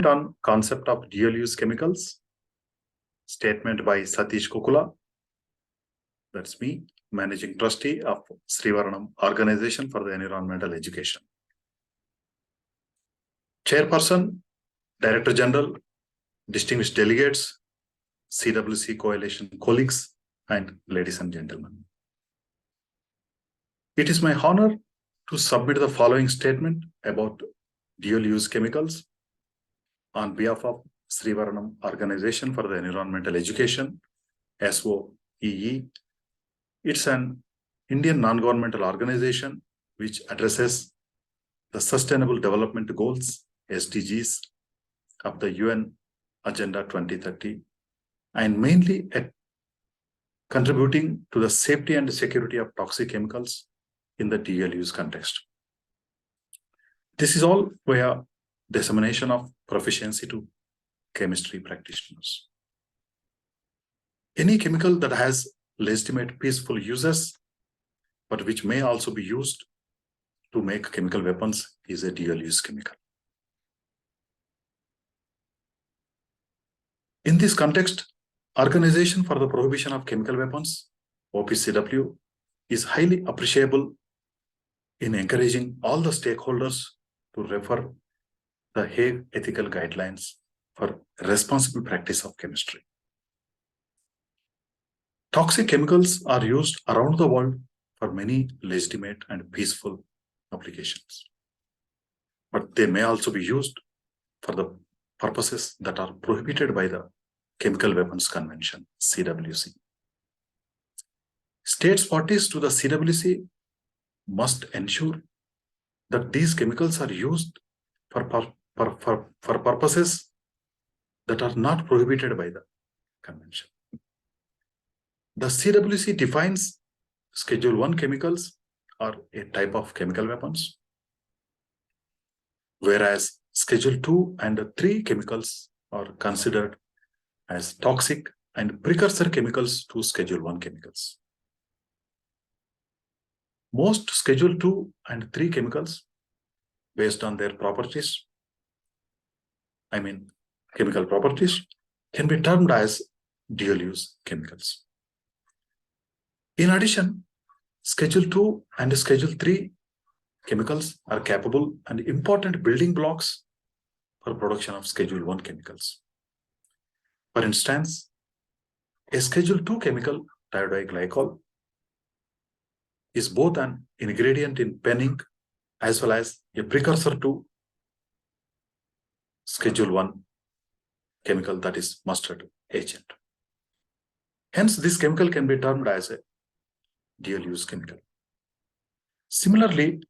On concept of dual-use chemicals, statement by Satish Kukula. That's me, Managing Trustee of Srivaranam Organization for the Environmental Education. Chairperson, Director General, distinguished delegates, CWC Coalition colleagues, and ladies and gentlemen. It is my honor to submit the following statement about dual-use chemicals on behalf of Srivaranam Organization for the Environmental Education, SOEE. It's an Indian non-governmental organization which addresses the Sustainable Development Goals, SDGs, of the UN Agenda 2030, and mainly at contributing to the safety and security of toxic chemicals in the dual-use context. This is all via dissemination of proficiency to chemistry practitioners. Any chemical that has legitimate peaceful uses, but which may also be used to make chemical weapons, is a dual-use chemical. In this context, Organization for the Prohibition of Chemical Weapons, OPCW, is highly appreciable in encouraging all the stakeholders to refer the Hague Ethical Guidelines for responsible practice of chemistry. Toxic chemicals are used around the world for many legitimate and peaceful applications, but they may also be used for the purposes that are prohibited by the Chemical Weapons Convention, CWC. States parties to the CWC must ensure that these chemicals are used for purposes that are not prohibited by the convention. The CWC defines Schedule 1 chemicals are a type of chemical weapons, whereas Schedule 2 and 3 chemicals are considered as toxic and precursor chemicals to Schedule 1 chemicals. Most Schedule 2 and 3 chemicals, based on their properties, chemical properties, can be termed as dual-use chemicals. In addition, Schedule 2 and Schedule 3 chemicals are capable and important building blocks for production of Schedule 1 chemicals. For instance, a Schedule 2 chemical, thiodicglycol, is both an ingredient in pen ink as well as a precursor to Schedule 1 chemical, that is mustard agent. Hence, this chemical can be termed as a dual-use chemical. Similarly,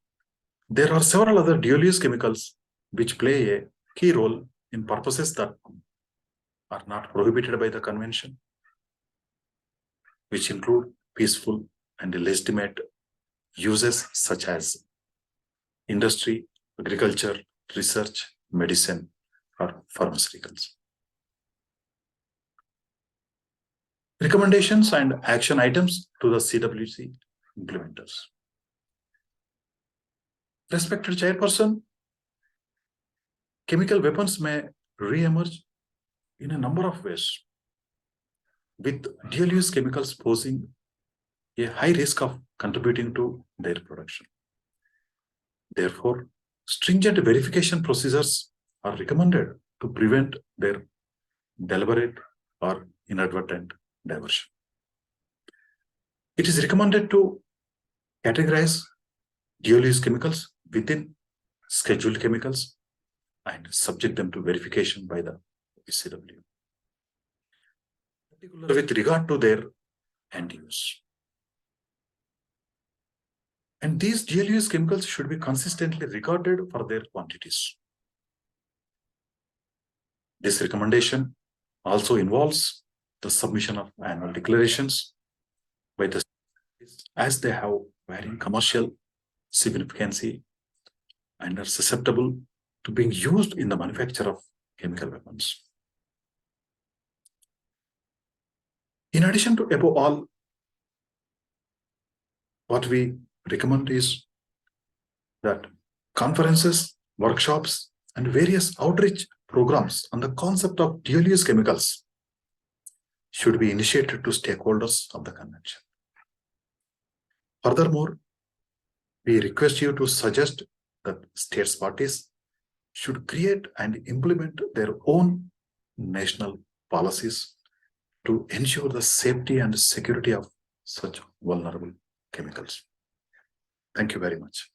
there are several other dual-use chemicals which play a key role in purposes that are not prohibited by the convention, which include peaceful and legitimate uses such as industry, agriculture, research, medicine, or pharmaceuticals. Recommendations and action items to the CWC implementers. Respected Chairperson, chemical weapons may re-emerge in a number of ways, with dual-use chemicals posing a high risk of contributing to their production. Therefore, stringent verification procedures are recommended to prevent their deliberate or inadvertent diversion. It is recommended to categorize dual-use chemicals within scheduled chemicals and subject them to verification by the OPCW, particularly with regard to their end use. And these dual-use chemicals should be consistently recorded for their quantities. This recommendation also involves the submission of annual declarations by the states, as they have varying commercial significancy and are susceptible to being used in the manufacture of chemical weapons. In addition to above all, what we recommend is that conferences, workshops, and various outreach programs on the concept of dual-use chemicals should be initiated to stakeholders of the convention. Furthermore, we request you to suggest that states parties should create and implement their own national policies to ensure the safety and security of such vulnerable chemicals. Thank you very much.